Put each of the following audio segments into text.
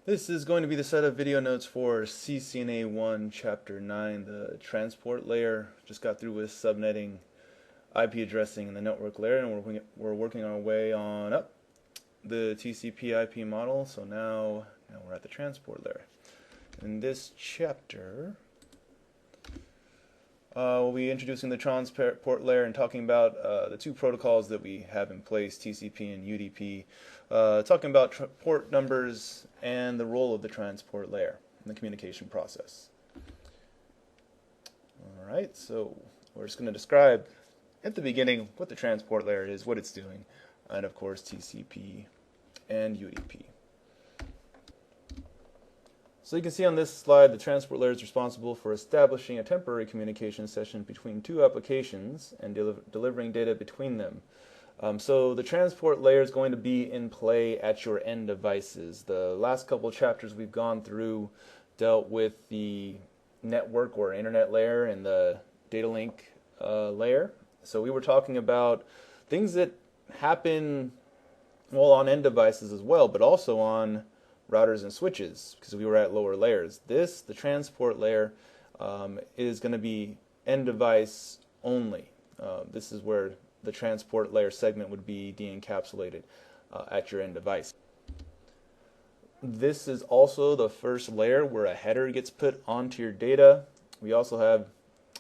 This is going to be the set of video notes for CCNA 1, Chapter 9, the transport layer. Just got through with subnetting, IP addressing, and the network layer, and we're working our way on up the TCP IP model. So now we're at the transport layer. In this chapter, we'll be introducing the transport layer and talking about the two protocols that we have in place, TCP and UDP, talking about port numbers and the role of the transport layer in the communication process. Alright, so we're just going to describe at the beginning what the transport layer is, what it's doing, and of course TCP and UDP. So you can see on this slide the transport layer is responsible for establishing a temporary communication session between two applications and delivering data between them. So the transport layer is going to be in play at your end devices. The last couple of chapters we've gone through dealt with the network or internet layer and the data link layer. So we were talking about things that happen on end devices as well, but also on routers and switches, because we were at lower layers. The transport layer, is going to be end device only. This is where the transport layer segment would be de-encapsulated at your end device. This is also the first layer where a header gets put onto your data. We also have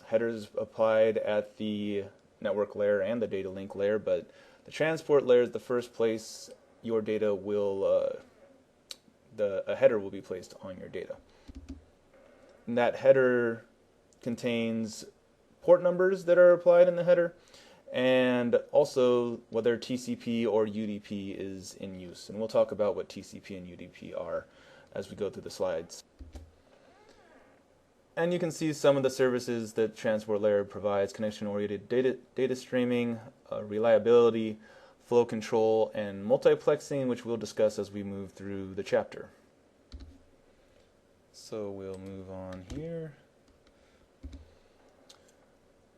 headers applied at the network layer and the data link layer, but the transport layer is the first place your data will a header will be placed on your data. And that header contains port numbers that are applied in the header, and also whether TCP or UDP is in use. And we'll talk about what TCP and UDP are as we go through the slides. And you can see some of the services that transport layer provides: connection-oriented data streaming, reliability, flow control, and multiplexing, which we'll discuss as we move through the chapter. So we'll move on here.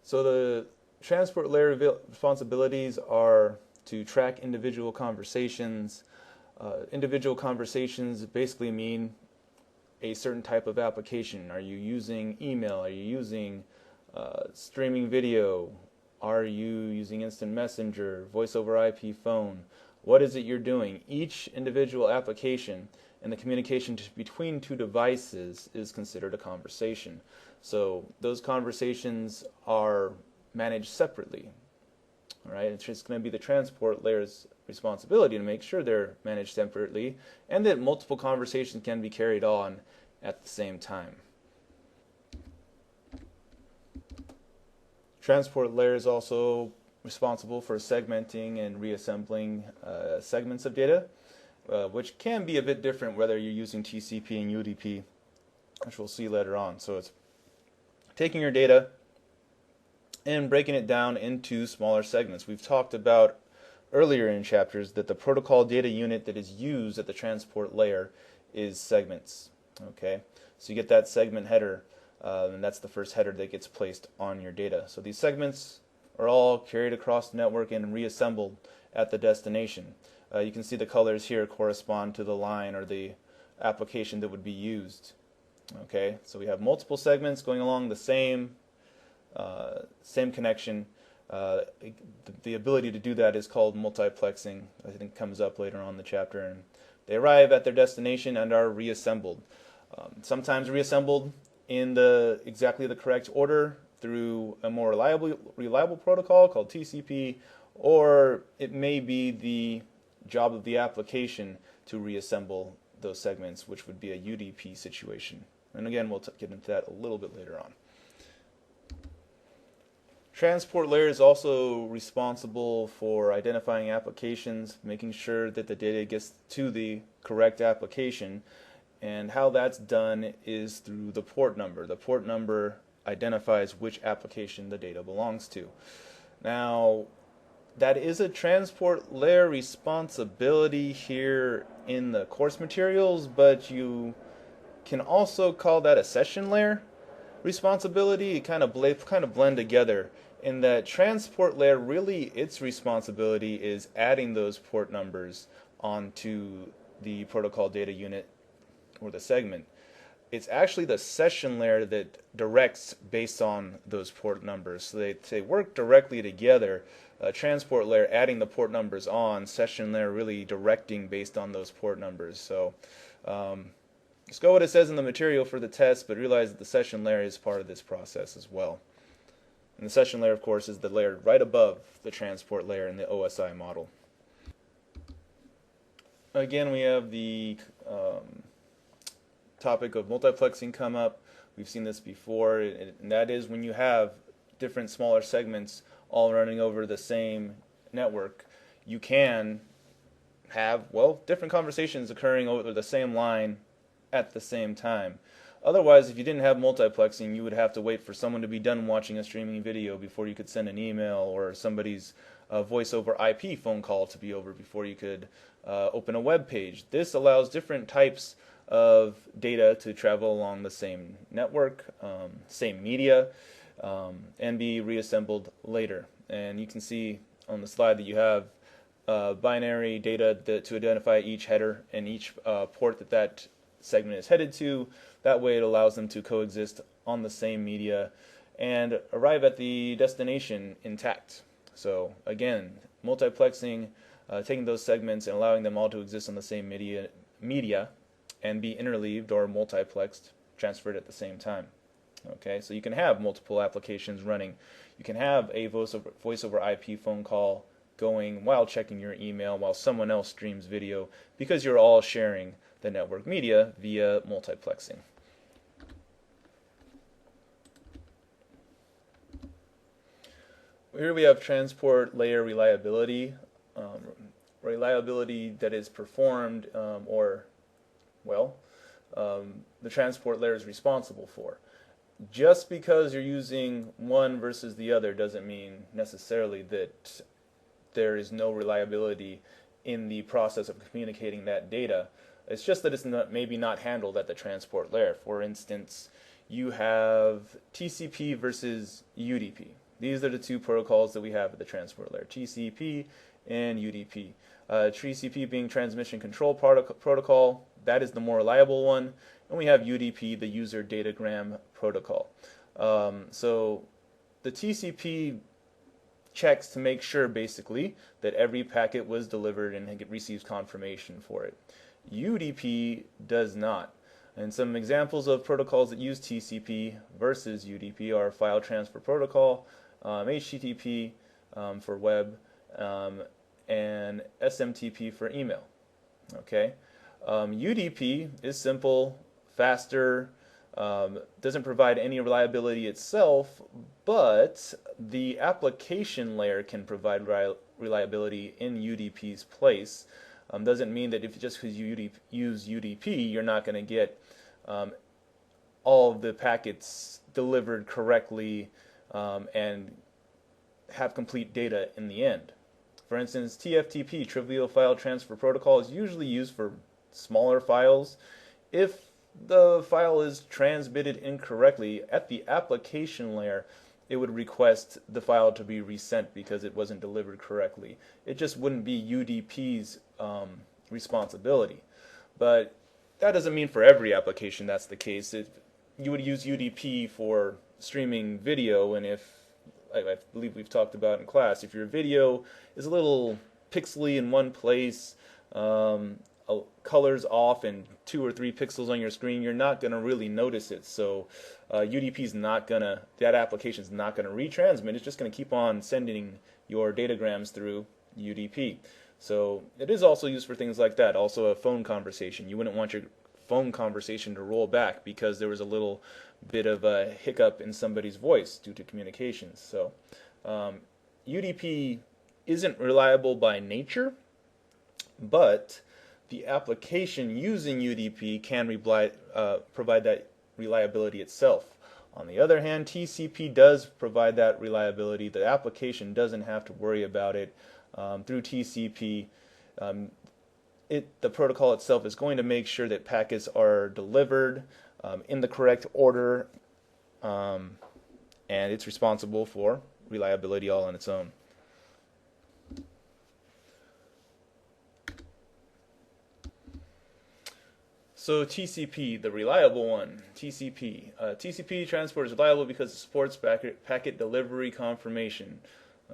So the transport layer responsibilities are to track individual conversations. Individual conversations basically mean a certain type of application. Are you using email? Are you using streaming video? Are you using instant messenger, voice over IP phone? What is it you're doing? Each individual application and the communication between two devices is considered a conversation. So those conversations are managed separately. All right, it's just going to be the transport layer's responsibility to make sure they're managed separately and that multiple conversations can be carried on at the same time. Transport layer is also responsible for segmenting and reassembling segments of data, which can be a bit different whether you're using TCP and UDP, which we'll see later on. So it's taking your data and breaking it down into smaller segments. We've talked about earlier in chapters that the protocol data unit that is used at the transport layer is segments. Okay, so you get that segment header, and that's the first header that gets placed on your data. So these segments are all carried across the network and reassembled at the destination. You can see the colors here correspond to the line or the application that would be used. Okay, so we have multiple segments going along the same connection. The ability to do that is called multiplexing. I think it comes up later on in the chapter, and they arrive at their destination and are reassembled. Sometimes reassembled in exactly the correct order through a more reliable protocol called TCP, or it may be the job of the application to reassemble those segments, which would be a UDP situation. And again, we'll get into that a little bit later on. Transport layer is also responsible for identifying applications, making sure that the data gets to the correct application, and how that's done is through the port number. The port number identifies which application the data belongs to. Now, that is a transport layer responsibility here in the course materials, but you can also call that a session layer responsibility. It kind of blend together in that transport layer, really its responsibility is adding those port numbers onto the protocol data unit or the segment. It's actually the session layer that directs based on those port numbers. So they work directly together. Transport layer adding the port numbers on, session layer really directing based on those port numbers. So just go what it says in the material for the test, but realize that the session layer is part of this process as well. And the session layer, of course, is the layer right above the transport layer in the OSI model. Again, we have the topic of multiplexing come up. We've seen this before, and that is when you have different smaller segments all running over the same network, you can have, well, different conversations occurring over the same line at the same time. Otherwise, if you didn't have multiplexing, you would have to wait for someone to be done watching a streaming video before you could send an email, or somebody's voice over IP phone call to be over before you could open a web page. This allows different types of data to travel along the same network, same media, and be reassembled later. And you can see on the slide that you have binary data to identify each header and each port that segment is headed to. That way it allows them to coexist on the same media and arrive at the destination intact. So again, multiplexing, taking those segments and allowing them all to exist on the same media and be interleaved or multiplexed, transferred at the same time. Okay, so you can have multiple applications running. You can have a voice over IP phone call going while checking your email while someone else streams video, because you're all sharing the network media via multiplexing. Here we have transport layer reliability. Reliability that is performed the transport layer is responsible for. Just because you're using one versus the other doesn't mean necessarily that there is no reliability in the process of communicating that data. It's just that it's maybe not handled at the transport layer. For instance, you have TCP versus UDP. These are the two protocols that we have at the transport layer, TCP and UDP. TCP being transmission control protocol, that is the more reliable one, and we have UDP, the user datagram protocol. So the TCP checks to make sure basically that every packet was delivered and it receives confirmation for it. UDP does not. And some examples of protocols that use TCP versus UDP are file transfer protocol, HTTP for web, and SMTP for email. Okay, UDP is simple, faster, doesn't provide any reliability itself, but the application layer can provide reliability in UDP's place. Doesn't mean that if just because you use UDP, you're not going to get all of the packets delivered correctly and have complete data in the end. For instance, TFTP, Trivial File Transfer Protocol, is usually used for smaller files. If the file is transmitted incorrectly at the application layer, it would request the file to be resent because it wasn't delivered correctly. It just wouldn't be UDP's responsibility. But that doesn't mean for every application that's the case. You would use UDP for streaming video, and if I believe we've talked about in class, if your video is a little pixely in one place, colors off and 2 or 3 pixels on your screen, you're not going to really notice it. So UDP's not going to, that application's not going to retransmit. It's just going to keep on sending your datagrams through UDP. So it is also used for things like that. Also a phone conversation. You wouldn't want your phone conversation to roll back because there was a little bit of a hiccup in somebody's voice due to communications. So UDP isn't reliable by nature, but the application using UDP can provide that reliability itself. On the other hand, TCP does provide that reliability. The application doesn't have to worry about it. Through TCP, the protocol itself is going to make sure that packets are delivered in the correct order, and it's responsible for reliability all on its own. So TCP, the reliable one, TCP. TCP transport is reliable because it supports packet delivery confirmation.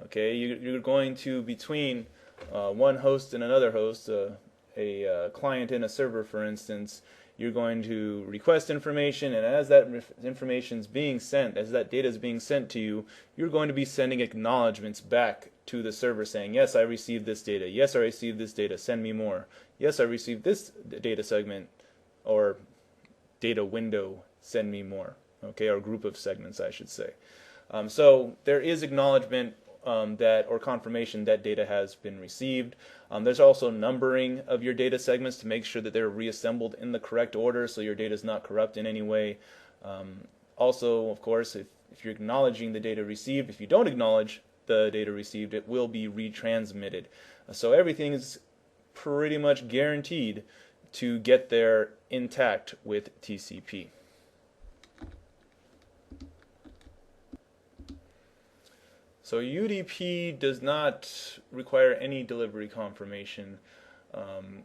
Okay, you're going to, between one host and another host, a client and a server, for instance, you're going to request information, and as that information is being sent, as that data is being sent to you, you're going to be sending acknowledgements back to the server saying, yes, I received this data. Yes, I received this data. Send me more. Yes, I received this data segment or data window. Send me more. Okay, or group of segments, I should say. So there is acknowledgement or confirmation that data has been received. There's also numbering of your data segments to make sure that they're reassembled in the correct order so your data is not corrupt in any way. Also, of course, if you're acknowledging the data received, if you don't acknowledge the data received, it will be retransmitted. So everything is pretty much guaranteed to get there intact with TCP. So UDP does not require any delivery confirmation.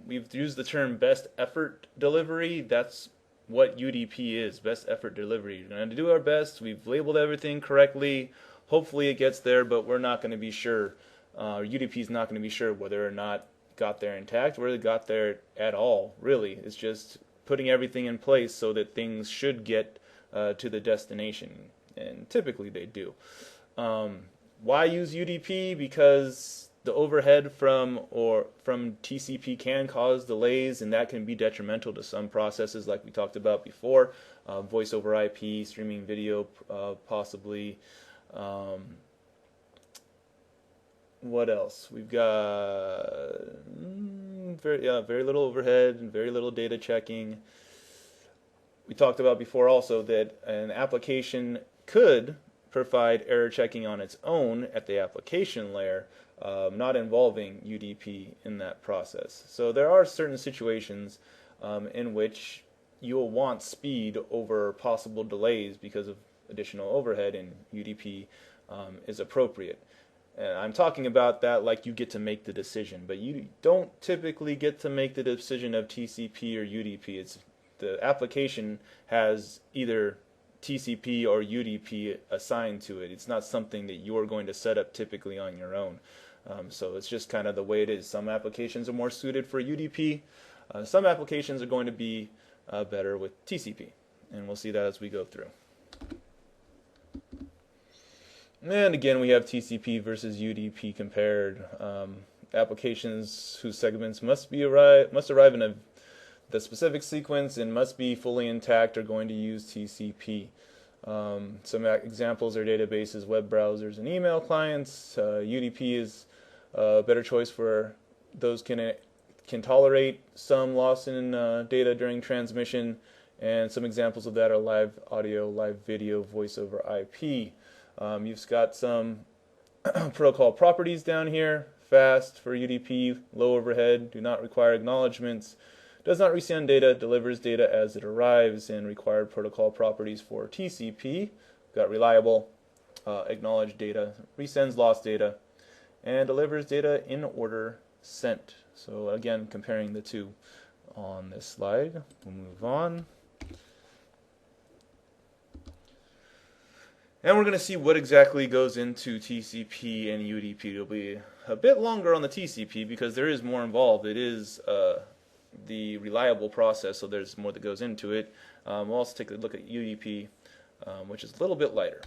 We've used the term best effort delivery. That's what UDP is, best effort delivery. We're going to do our best. We've labeled everything correctly. Hopefully it gets there, but we're not going to be sure. UDP is not going to be sure whether or not it got there intact, whether it got there at all, really. It's just putting everything in place so that things should get to the destination, and typically they do. Why use UDP? Because the overhead from TCP can cause delays, and that can be detrimental to some processes, like we talked about before. Voice over IP, streaming video, possibly. What else? We've got very little overhead and very little data checking. We talked about before also that an application could provide error checking on its own at the application layer, not involving UDP in that process. So there are certain situations in which you'll want speed over possible delays because of additional overhead, and UDP is appropriate. And I'm talking about that like you get to make the decision, but you don't typically get to make the decision of TCP or UDP. The application has either TCP or UDP assigned to it. It's not something that you're going to set up typically on your own. So it's just kind of the way it is. Some applications are more suited for UDP. Some applications are going to be better with TCP, and we'll see that as we go through. And again, we have TCP versus UDP compared. Applications whose segments must arrive in the specific sequence and must be fully intact are going to use TCP. Some examples are databases, web browsers, and email clients. UDP is a better choice for those can tolerate some loss in data during transmission, and some examples of that are live audio, live video, voice over IP. You've got some protocol properties down here. Fast for UDP, low overhead, do not require acknowledgements, does not resend data, delivers data as it arrives, and required protocol properties for TCP. We've got reliable, acknowledged data, resends lost data, and delivers data in order sent. So again, comparing the two on this slide. We'll move on. And we're going to see what exactly goes into TCP and UDP. It'll be a bit longer on the TCP because there is more involved. It is the reliable process, so there's more that goes into it. We'll also take a look at UDP, which is a little bit lighter.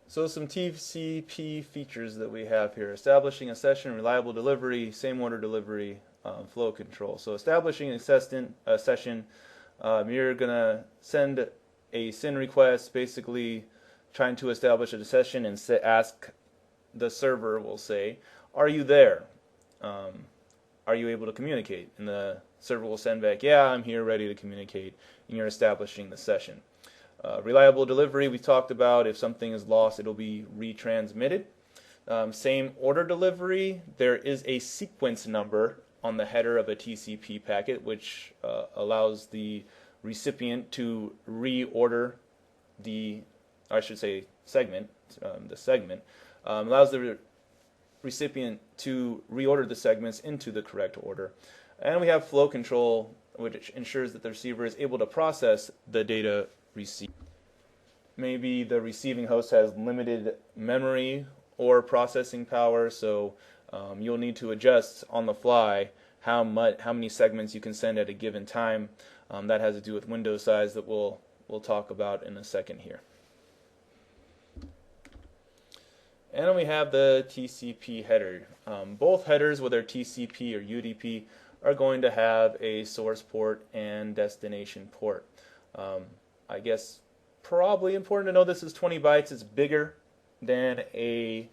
So some TCP features that we have here. Establishing a session, reliable delivery, same order delivery, flow control. So establishing a session, you're going to send a SYN request, basically trying to establish a session and ask the server, will say, are you there? Are you able to communicate? And the server will send back, yeah, I'm here, ready to communicate, and you're establishing the session. Reliable delivery, we talked about. If something is lost, it'll be retransmitted. Same order delivery, there is a sequence number on the header of a TCP packet, which allows the recipient to reorder the segment, allows the recipient to reorder the segments into the correct order. And we have flow control, which ensures that the receiver is able to process the data received. Maybe the receiving host has limited memory or processing power, so you'll need to adjust on the fly how many segments you can send at a given time. That has to do with window size that we'll talk about in a second here. And then we have the TCP header. Both headers, whether TCP or UDP, are going to have a source port and destination port. I guess probably important to know this is 20 bytes. It's bigger than a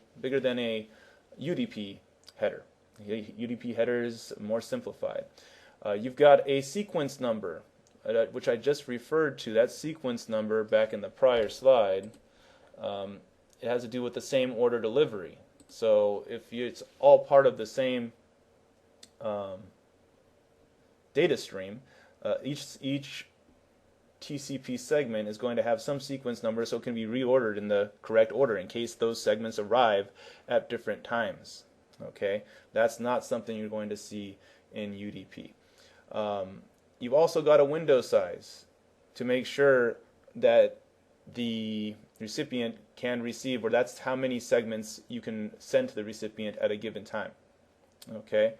UDP header. UDP header is more simplified. You've got a sequence number, which I just referred to. That sequence number back in the prior slide. It has to do with the same order delivery. So if it's all part of the same data stream, each TCP segment is going to have some sequence number, so it can be reordered in the correct order in case those segments arrive at different times. Okay, that's not something you're going to see in UDP. You've also got a window size to make sure that the recipient can receive, or that's how many segments you can send to the recipient at a given time. Okay,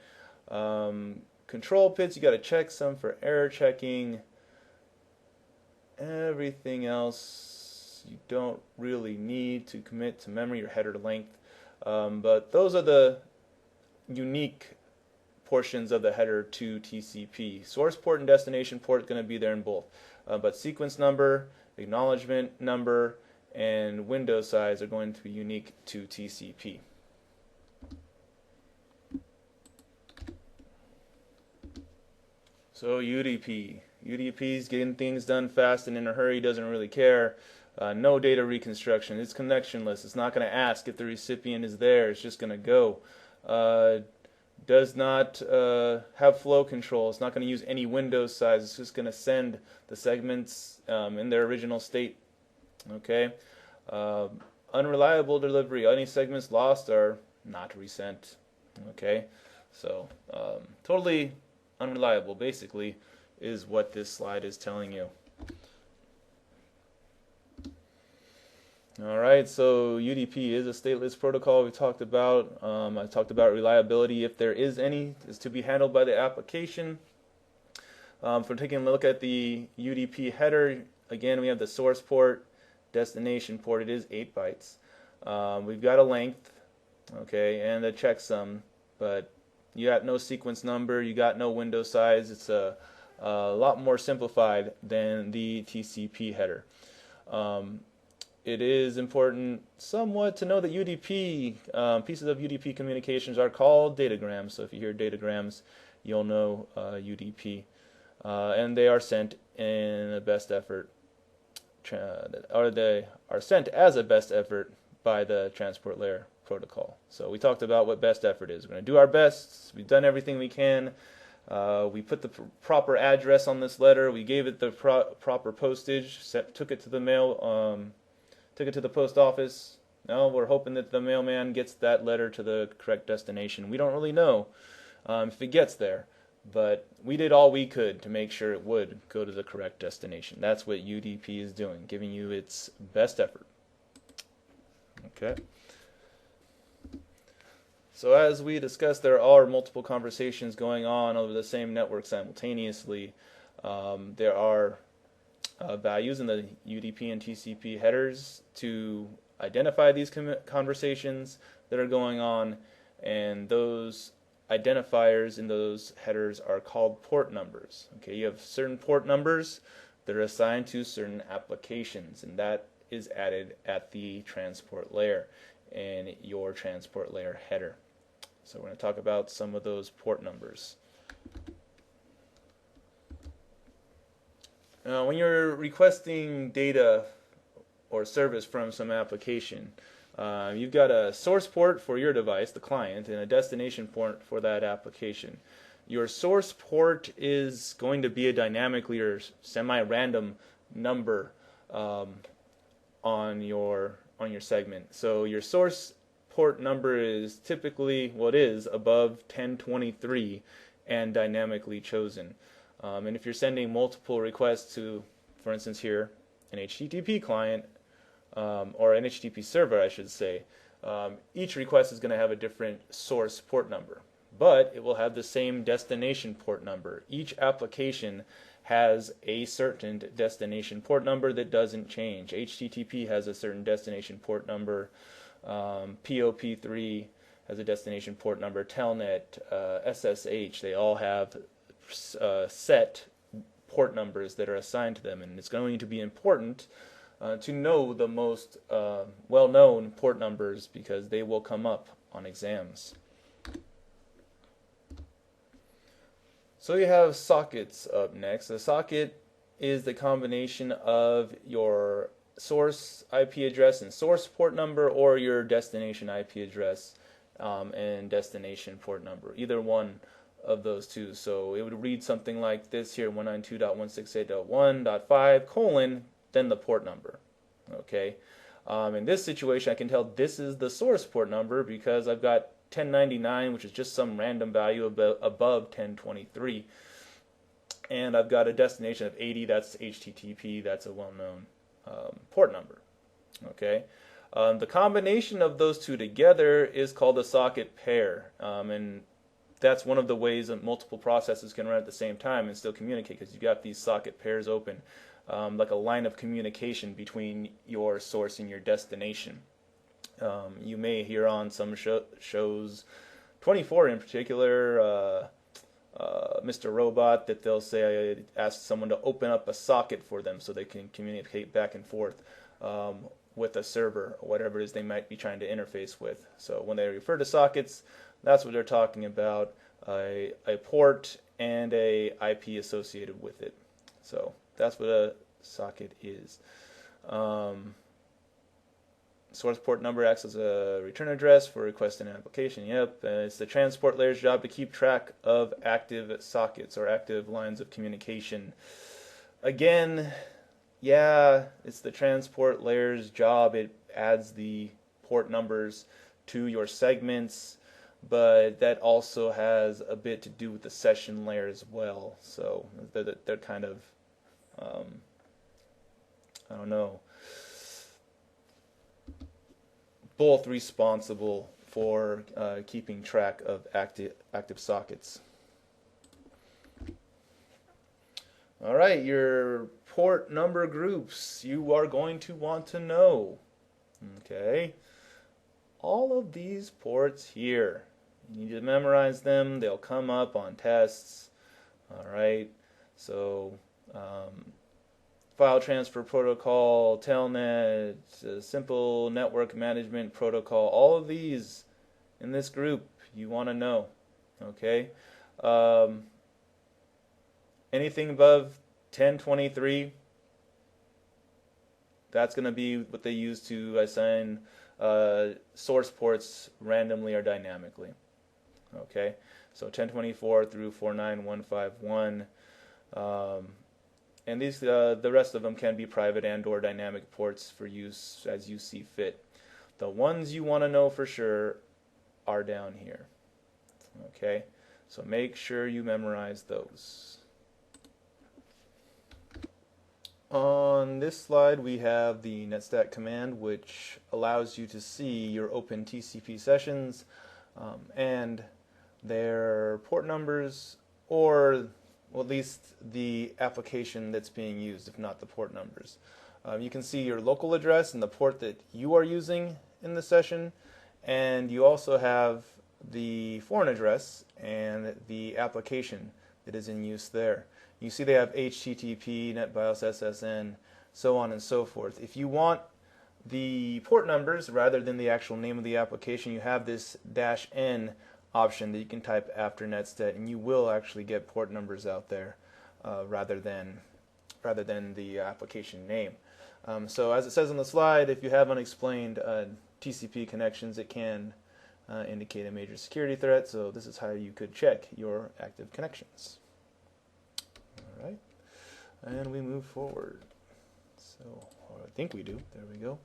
control pits, you got to check some for error checking. Everything else you don't really need to commit to memory or header length, but those are the unique portions of the header to TCP. Source port and destination port going to be there in both, but sequence number, acknowledgement number, and window size are going to be unique to TCP. So UDP is getting things done fast and in a hurry, doesn't really care. No data reconstruction. It's connectionless. It's not going to ask if the recipient is there. It's just going to go. Does not have flow control. It's not going to use any window size. It's just going to send the segments in their original state. Okay. Unreliable delivery. Any segments lost are not resent. Okay. So totally unreliable, basically, is what this slide is telling you. Alright, so UDP is a stateless protocol we talked about. I talked about reliability, if there is any, is to be handled by the application. For taking a look at the UDP header, again we have the source port, destination port, it is 8 bytes. We've got a length, okay, and a checksum, but you got no sequence number, you got no window size. It's a lot more simplified than the TCP header. It is important somewhat to know that UDP, pieces of UDP communications are called datagrams. So if you hear datagrams, you'll know UDP. And they are sent in a best effort, or they are sent as a best effort by the transport layer protocol. So we talked about what best effort is. We're going to do our best. We've done everything we can. We put the proper address on this letter. We gave it the proper postage. Took it to the mail. Took it to the post office. Now we're hoping that the mailman gets that letter to the correct destination. We don't really know if it gets there, but we did all we could to make sure it would go to the correct destination. That's what UDP is doing, giving you its best effort. Okay. So as we discussed, there are multiple conversations going on over the same network simultaneously. There are values in the UDP and TCP headers to identify these conversations that are going on, and those identifiers in those headers are called port numbers. Okay, you have certain port numbers that are assigned to certain applications, and that is added at the transport layer in your transport layer header. So we're going to talk about some of those port numbers. Now, when you're requesting data or service from some application, you've got a source port for your device, the client, and a destination port for that application. Your source port is going to be a dynamically or semi-random number on your segment. So your source port number is typically what is above 1023, and dynamically chosen. And if you're sending multiple requests to, for instance here, an HTTP client, or an HTTP server I should say, each request is going to have a different source port number, but it will have the same destination port number. Each application has a certain destination port number that doesn't change. HTTP has a certain destination port number. POP3 has a destination port number. Telnet, SSH, they all have set port numbers that are assigned to them, and it's going to be important to know the most well-known port numbers because they will come up on exams. So you have sockets up next. A socket is the combination of your source IP address and source port number, or your destination IP address and destination port number, either one of those two. So it would read something like this here, 192.168.1.5 : then the port number. Okay. In this situation, I can tell this is the source port number because I've got 1099, which is just some random value above 1023, and I've got a destination of 80. That's HTTP. That's a well-known port number. Okay. The combination of those two together is called a socket pair, and that's one of the ways that multiple processes can run at the same time and still communicate, because you've got these socket pairs open, like a line of communication between your source and your destination. You may hear on some shows, 24 in particular, Mr. Robot, that they'll say ask someone to open up a socket for them so they can communicate back and forth with a server or whatever it is they might be trying to interface with. So when they refer to sockets, that's what they're talking about, a port and a IP associated with it. So that's what a socket is. Source port number acts as a return address for requesting an application. Yep, it's the transport layer's job to keep track of active sockets or active lines of communication. Again, yeah, it's the transport layer's job. It adds the port numbers to your segments, but that also has a bit to do with the session layer as well. So they're kind of, I don't know, both responsible for keeping track of active sockets. All right, your port number groups you are going to want to know. Okay, all of these ports here, you need to memorize them. They'll come up on tests. All right, so file transfer protocol, telnet, simple network management protocol, all of these in this group you want to know. Okay, anything above 1023, that's going to be what they use to assign source ports randomly or dynamically. Okay, so 1024 through 49151, and these the rest of them can be private and or dynamic ports for use as you see fit. The ones you want to know for sure are down here. Okay, so make sure you memorize those. On this slide we have the netstat command, which allows you to see your open TCP sessions and their port numbers, or well, at least the application that's being used, if not the port numbers. You can see your local address and the port that you are using in the session, and you also have the foreign address and the application that is in use there. You see they have HTTP, NetBIOS, SSN, so on and so forth. If you want the port numbers rather than the actual name of the application, you have this -n option that you can type after netstat, and you will actually get port numbers out there rather than the application name. So as it says on the slide, if you have unexplained TCP connections, it can indicate a major security threat. So this is how you could check your active connections. All right, and we move forward. So, or I think we do. There we go.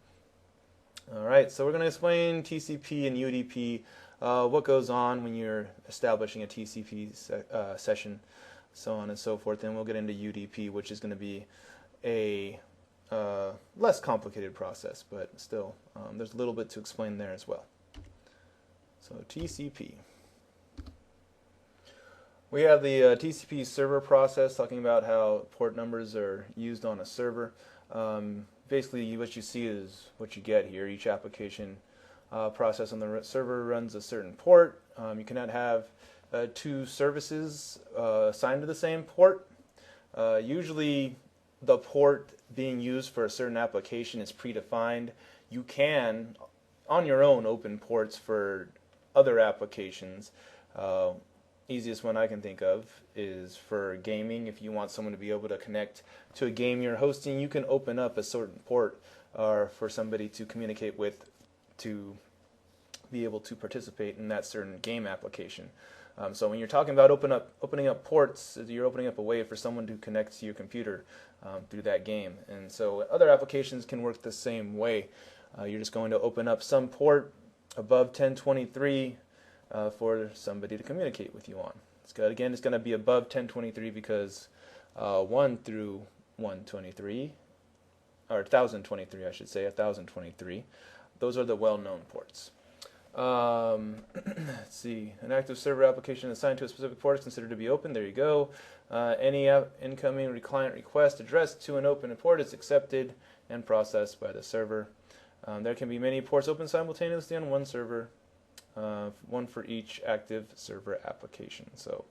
All right, so we're going to explain TCP and UDP what goes on when you're establishing a TCP session, so on and so forth. Then we'll get into UDP, which is going to be a less complicated process, but still there's a little bit to explain there as well. So TCP. We have the TCP server process, talking about how port numbers are used on a server. Basically what you see is what you get here. Each application process on the server runs a certain port. You cannot have two services assigned to the same port. Usually the port being used for a certain application is predefined. You can, on your own, open ports for other applications. Easiest one I can think of is for gaming. If you want someone to be able to connect to a game you're hosting, you can open up a certain port for somebody to communicate with to be able to participate in that certain game application. So when you're talking about opening up ports, you're opening up a way for someone to connect to your computer through that game. And so other applications can work the same way. You're just going to open up some port above 1023 for somebody to communicate with you on. Again, it's going to be above 1023 because 1 through 123, or 1023 I should say, 1023, those are the well-known ports. Let's see, an active server application assigned to a specific port is considered to be open. There you go. Any incoming client request addressed to an open port is accepted and processed by the server. There can be many ports open simultaneously on one server, one for each active server application. So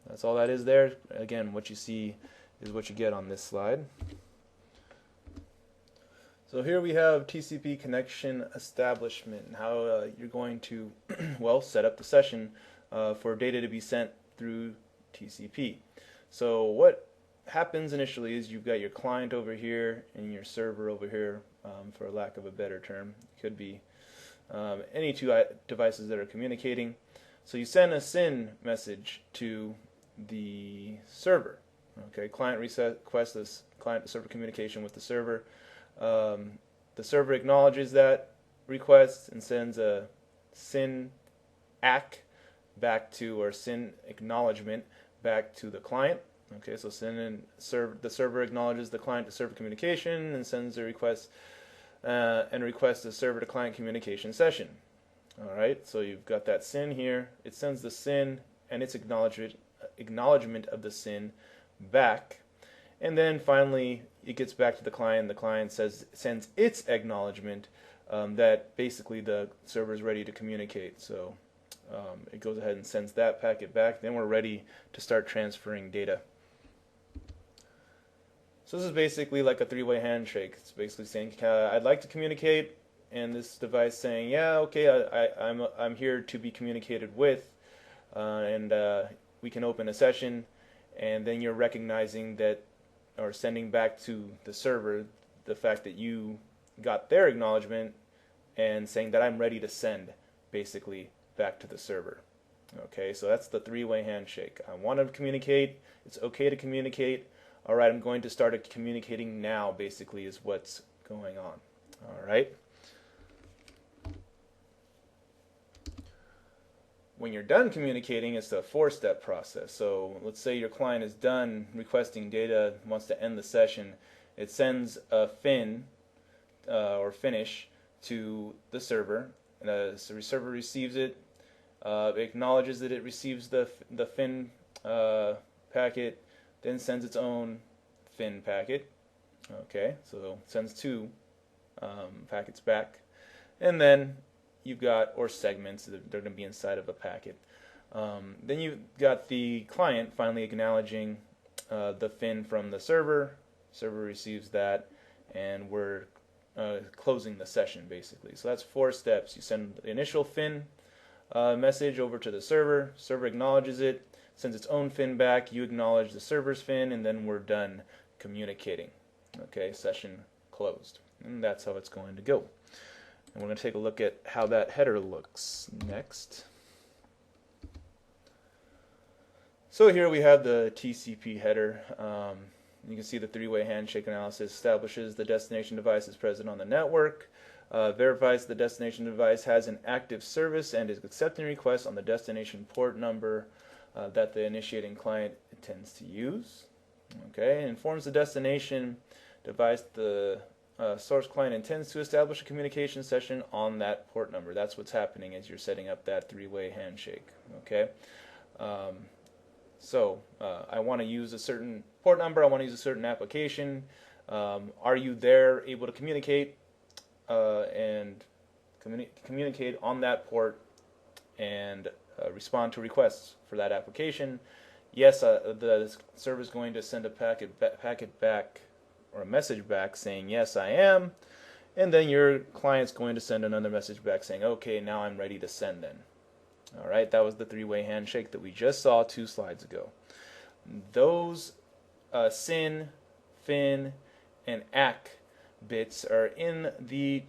that's all that is there. Again, what you see is what you get on this slide. So here we have TCP Connection Establishment and how you're going to well, set up the session for data to be sent through TCP. So what happens initially is you've got your client over here and your server over here, for lack of a better term. It could be any two devices that are communicating. So you send a SYN message to the server. Okay, client requests this client-to-server communication with the server. The server acknowledges that request and sends a SYN ACK back to, or SYN acknowledgement back to the client. Okay, so the server acknowledges the client-to-server communication and sends a request and requests a server-to-client communication session. All right, so you've got that SYN here. It sends the SYN and its acknowledgement of the SYN back, and then finally it gets back to the client. The client sends its acknowledgement that basically the server is ready to communicate. So it goes ahead and sends that packet back. Then we're ready to start transferring data. So this is basically like a three-way handshake. It's basically saying, I'd like to communicate, and this device saying, yeah, okay, I'm here to be communicated with, and we can open a session, and then you're recognizing that, or sending back to the server the fact that you got their acknowledgement and saying that I'm ready to send, basically, back to the server. Okay, so that's the three-way handshake. I want to communicate. It's okay to communicate. All right, I'm going to start communicating now, basically, is what's going on. All right. When you're done communicating, it's a four-step process. So let's say your client is done requesting data, wants to end the session. It sends a fin or finish to the server. The server receives it, acknowledges that it receives the fin packet, then sends its own fin packet. Okay, so it sends two packets back, and then you've got, or segments, they're going to be inside of a packet. Then you've got the client finally acknowledging the fin from the server. Server receives that, and we're closing the session, basically. So that's four steps. You send the initial fin message over to the server. Server acknowledges it, sends its own fin back. You acknowledge the server's fin, and then we're done communicating. Okay, session closed. And that's how it's going to go. And we're going to take a look at how that header looks next. So here we have the TCP header. You can see the three-way handshake analysis establishes the destination device is present on the network. verifies the destination device has an active service and is accepting requests on the destination port number that the initiating client intends to use. Okay, informs the destination device the source client intends to establish a communication session on that port number. That's what's happening as you're setting up that three-way handshake. Okay, I want to use a certain port number. I want to use a certain application. Are you there able to communicate and communicate on that port and respond to requests for that application? Yes, the server is going to send a packet back or a message back saying yes, I am, and then your client's going to send another message back saying okay, now I'm ready to send then. Alright, that was the three-way handshake that we just saw 2 slides ago. Those SYN, FIN, and ACK bits are in the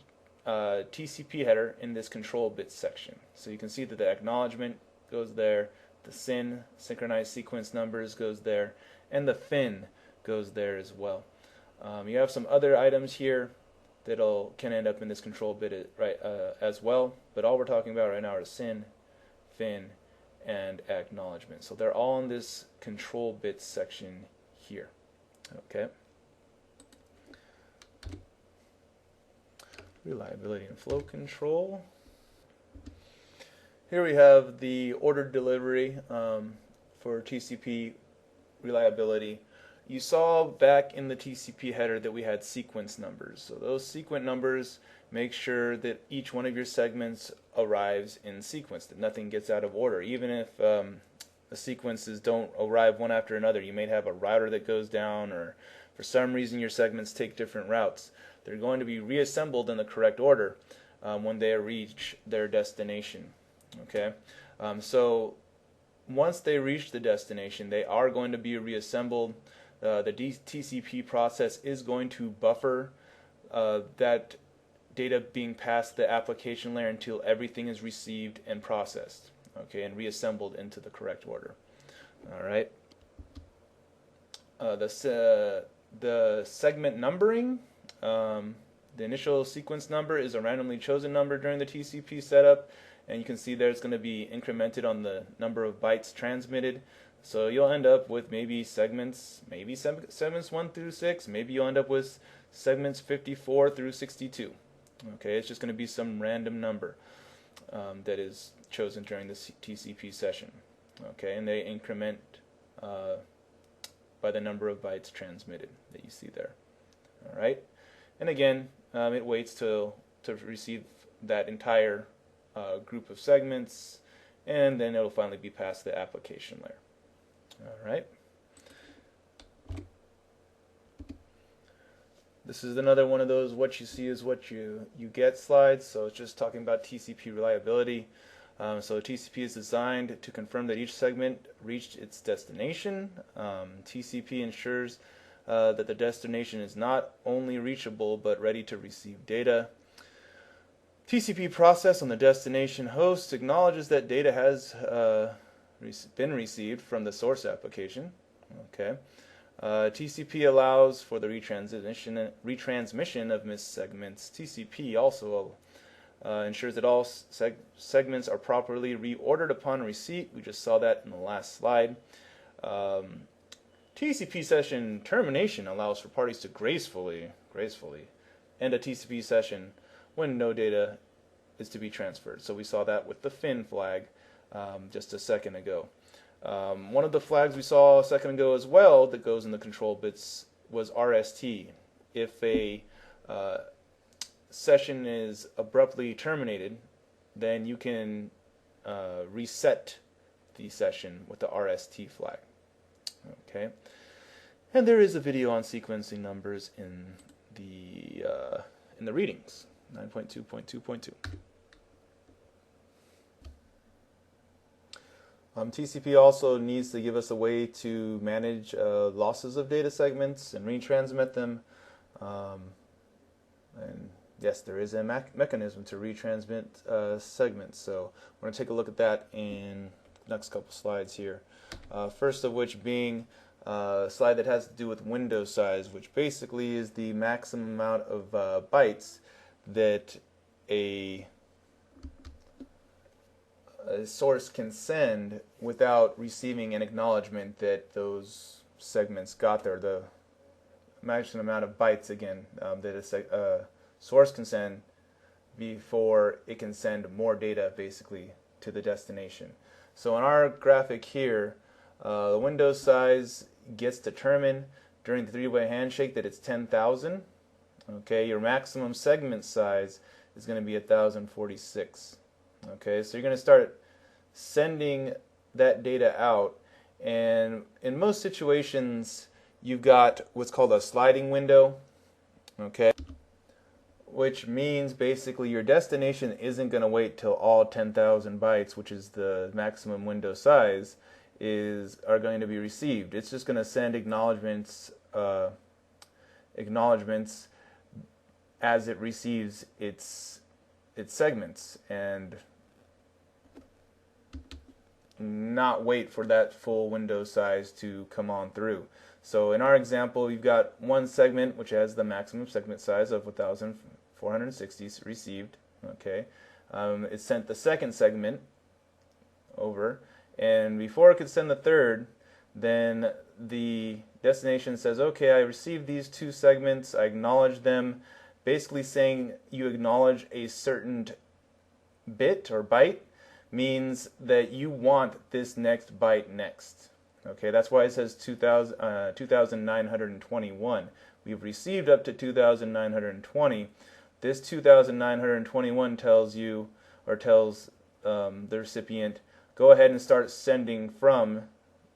TCP header in this control bits section. So you can see that the acknowledgement goes there, the SYN, synchronized sequence numbers, goes there, and the FIN goes there as well. You have some other items here that can end up in this control bit as well, but all we're talking about right now are SYN, FIN, and acknowledgement. So they're all in this control bits section here. Okay. Reliability and flow control. Here we have the ordered delivery for TCP reliability. You saw back in the TCP header that we had sequence numbers. So those sequence numbers make sure that each one of your segments arrives in sequence, that nothing gets out of order. Even if the sequences don't arrive one after another, you may have a router that goes down, or for some reason your segments take different routes. They're going to be reassembled in the correct order when they reach their destination. Okay, so once they reach the destination, they are going to be reassembled. The TCP process is going to buffer that data being passed the application layer until everything is received and processed, okay, and reassembled into the correct order. All right. The segment numbering, the initial sequence number is a randomly chosen number during the TCP setup, and you can see there it's going to be incremented on the number of bytes transmitted. So you'll end up with maybe segments 1 through 6, maybe you'll end up with segments 54 through 62. Okay, it's just going to be some random number that is chosen during the TCP session. Okay, and they increment by the number of bytes transmitted that you see there. All right, and again, it waits to receive that entire group of segments, and then it'll finally be passed the application layer. All right. This is another one of those what you see is what you get slides. So it's just talking about TCP reliability. So TCP is designed to confirm that each segment reached its destination. TCP ensures that the destination is not only reachable but ready to receive data. TCP process on the destination host acknowledges that data has been received from the source application. Okay. TCP allows for the retransmission of missed segments. TCP also ensures that all segments are properly reordered upon receipt. We just saw that in the last slide. TCP Session Termination allows for parties to gracefully end a TCP session when no data is to be transferred. So we saw that with the FIN flag just a second ago. One of the flags we saw a second ago as well that goes in the control bits was RST. If a session is abruptly terminated, then you can reset the session with the RST flag. Okay, and there is a video on sequencing numbers in the readings 9.2.2.2. TCP also needs to give us a way to manage losses of data segments and retransmit them. And yes, there is a mechanism to retransmit segments. So we're going to take a look at that in the next couple slides here. First of which being a slide that has to do with window size, which basically is the maximum amount of bytes that a source can send without receiving an acknowledgement that those segments got there. The maximum amount of bytes, again, that a source can send before it can send more data, basically, to the destination. So in our graphic here, the window size gets determined during the three-way handshake that it's 10,000. Okay, your maximum segment size is going to be 1,046. Okay, so you're going to start sending that data out, and in most situations you've got what's called a sliding window, okay, which means basically your destination isn't going to wait till all 10,000 bytes, which is the maximum window size, are going to be received. It's just going to send acknowledgements as it receives its segments, and not wait for that full window size to come on through. So in our example, you've got one segment which has the maximum segment size of 1,460 received. Okay, it sent the second segment over, and before it could send the third, then the destination says, okay, I received these two segments, I acknowledge them, basically saying you acknowledge a certain bit or byte means that you want this next byte next. Okay, that's why it says 2,921. We've received up to 2,920. This 2,921 tells you, or tells the recipient, go ahead and start sending from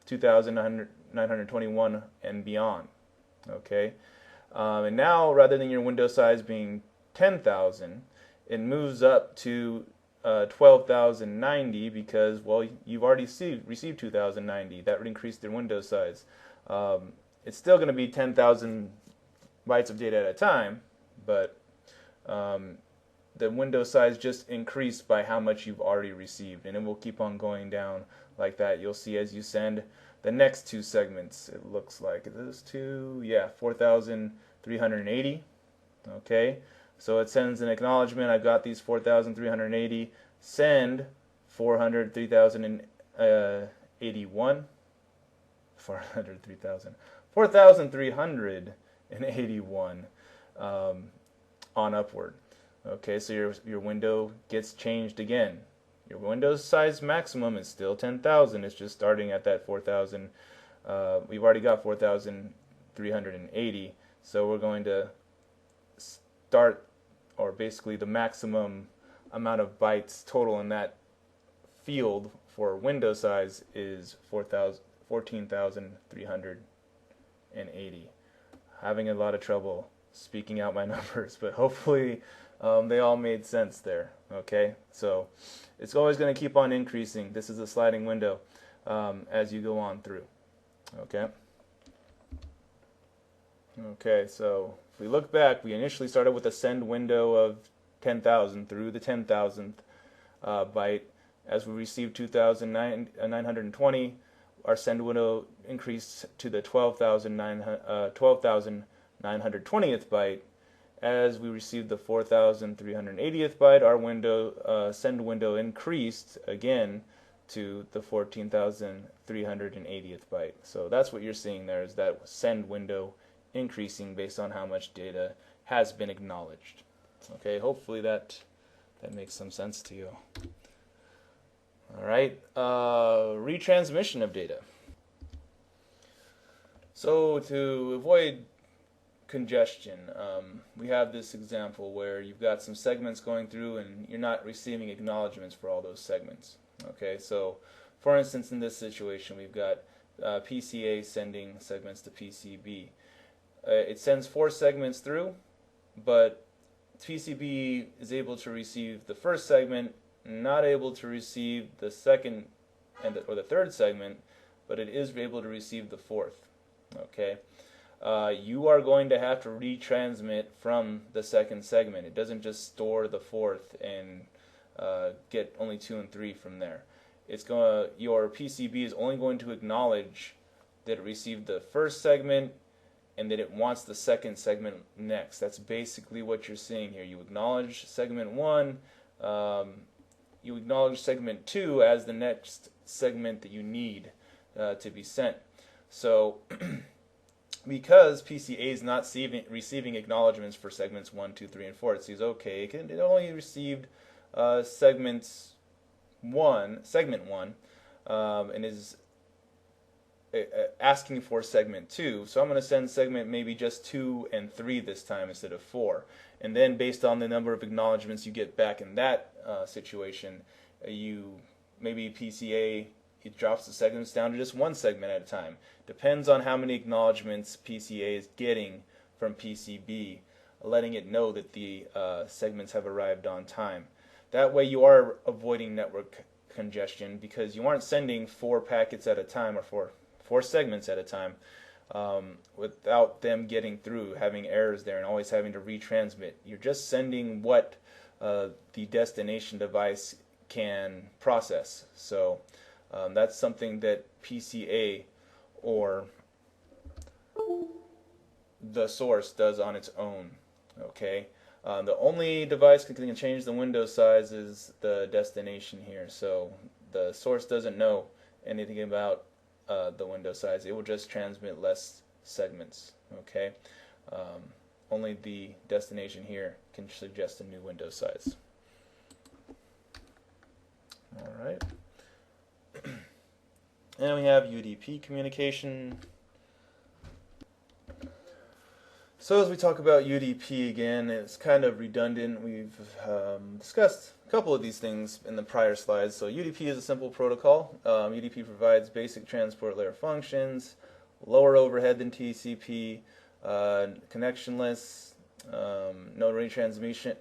2,921 and beyond. Okay, and now rather than your window size being 10,000, it moves up to 12,090 because, well, you've already received 2,090. That would increase their window size. It's still going to be 10,000 bytes of data at a time, but the window size just increased by how much you've already received, and it will keep on going down like that. You'll see as you send the next two segments, it looks like those two, yeah, 4,380. Okay, so it sends an acknowledgement. I've got these 4,380. Send 4,381. 4,381 on upward. Okay, so your window gets changed again. Your window size maximum is still 10,000. It's just starting at that 4,000. We've already got 4,380. So we're going to start, or basically the maximum amount of bytes total in that field for window size is 14,380. Having a lot of trouble speaking out my numbers, but hopefully they all made sense there. Okay, so it's always going to keep on increasing. This is a sliding window as you go on through. Okay. Okay, so if we look back, we initially started with a send window of 10,000 through the 10,000th byte. As we received 2,920, our send window increased to the 12,920th byte. As we received the 4,380th byte, our send window increased again to the 14,380th byte. So that's what you're seeing there, is that send window increasing based on how much data has been acknowledged. Okay, hopefully that makes some sense to you. All right, retransmission of data. So to avoid congestion, we have this example where you've got some segments going through and you're not receiving acknowledgements for all those segments. Okay, so for instance, in this situation, we've got PCA sending segments to PCB. It sends 4 segments through, but PCB is able to receive the first segment, not able to receive the second or the third segment, but it is able to receive the fourth. Okay, you are going to have to retransmit from the second segment. It doesn't just store the fourth and get only 2 and 3 from there. Your PCB is only going to acknowledge that it received the first segment and then it wants the second segment next. That's basically what you're seeing here. You acknowledge segment 1, you acknowledge segment 2 as the next segment that you need to be sent. So because PCA is not receiving acknowledgments for segments 1, 2, 3, and 4, it sees, okay, it only received segment 1, and is asking for segment 2. So I'm going to send segment maybe just 2 and 3 this time instead of 4. And then based on the number of acknowledgments you get back in that situation, maybe PCA, it drops the segments down to just 1 segment at a time. Depends on how many acknowledgments PCA is getting from PCB, letting it know that the segments have arrived on time. That way you are avoiding network congestion, because you aren't sending 4 packets at a time, or 4 segments at a time, without them getting through, having errors there, and always having to retransmit. You're just sending what the destination device can process. So that's something that PCA or the source does on its own. Okay. The only device that can change the window size is the destination here. So the source doesn't know anything about the window size. It will just transmit less segments. Okay. Only the destination here can suggest a new window size. All right. And we have UDP communication. So as we talk about UDP again, it's kind of redundant. We've discussed a couple of these things in the prior slides. So UDP is a simple protocol. UDP provides basic transport layer functions, lower overhead than TCP, connectionless, no retransmission,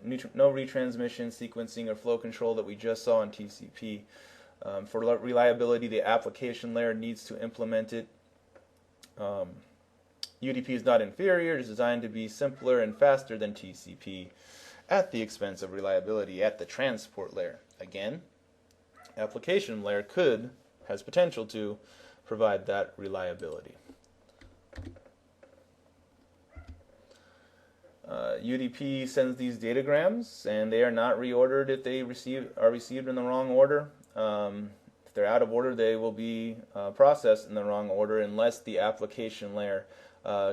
sequencing, or flow control that we just saw in TCP. For reliability, the application layer needs to implement it. UDP is not inferior. It is designed to be simpler and faster than TCP at the expense of reliability at the transport layer. Again, application layer has potential to provide that reliability. UDP sends these datagrams, and they are not reordered if they are received in the wrong order. If they're out of order, they will be processed in the wrong order unless the application layer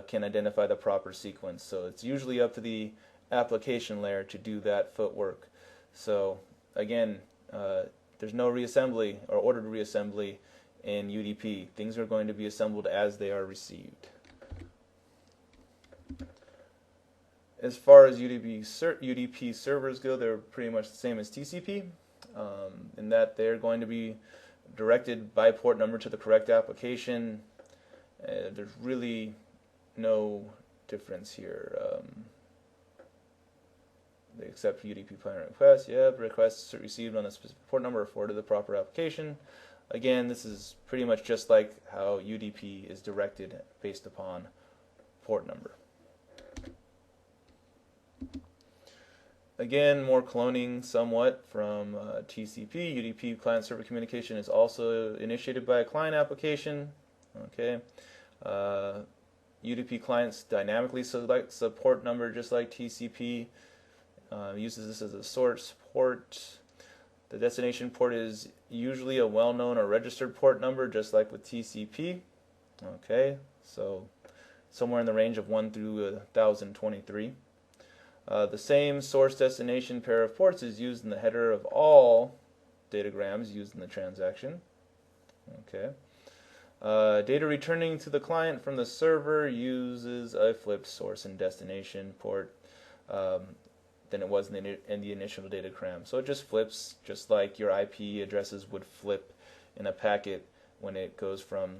can identify the proper sequence. So it's usually up to the application layer to do that footwork. So again, there's no reassembly or ordered reassembly in UDP. Things are going to be assembled as they are received. As far as UDP servers go, they're pretty much the same as TCP, in that they're going to be directed by port number to the correct application. There's really no difference here. They accept UDP client requests. Yep, requests received on a specific port number are forwarded to the proper application. Again, this is pretty much just like how UDP is directed based upon port number. Again, more cloning somewhat from TCP. UDP client server communication is also initiated by a client application. Okay. UDP clients dynamically select the port number just like TCP. Uses this as a source port. The destination port is usually a well-known or registered port number, just like with TCP. Okay, so somewhere in the range of 1 through 1023. The same source destination pair of ports is used in the header of all datagrams used in the transaction. Okay. Data returning to the client from the server uses a flipped source and destination port than it was in the initial datagram. So it just flips, just like your IP addresses would flip in a packet when it goes from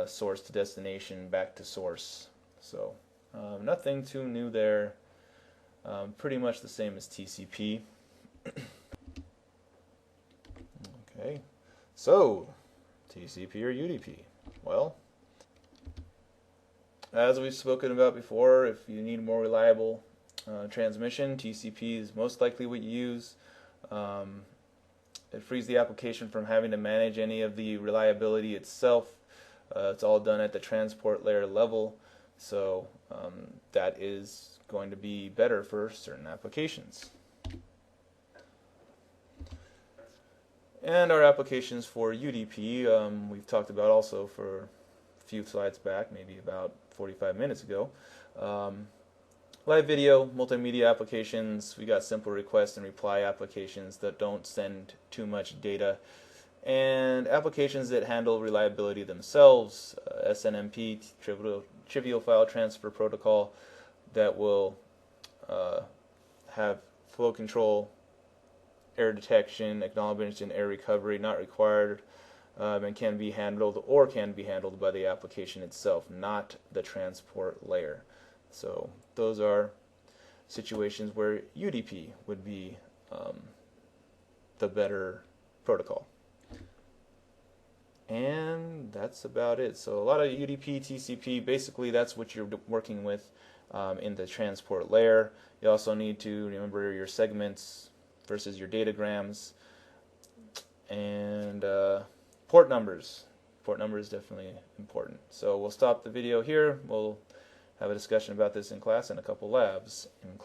source to destination back to source. So nothing too new there. Pretty much the same as TCP. Okay, so TCP or UDP? Well, as we've spoken about before, if you need more reliable transmission, TCP is most likely what you use. It frees the application from having to manage any of the reliability itself. It's all done at the transport layer level. So that is going to be better for certain applications. And our applications for UDP, we've talked about also for a few slides back, maybe about 45 minutes ago. Live video, multimedia applications, we got simple request and reply applications that don't send too much data, and applications that handle reliability themselves, SNMP, trivial file transfer protocol, that will have flow control, error detection, acknowledgements, and error recovery not required, and can be handled by the application itself, not the transport layer. So those are situations where UDP would be the better protocol. And that's about it. So a lot of UDP, TCP, basically that's what you're working with in the transport layer. You also need to remember your segments versus your datagrams, and port numbers. Port number is definitely important. So we'll stop the video here. We'll have a discussion about this in class and a couple labs in class.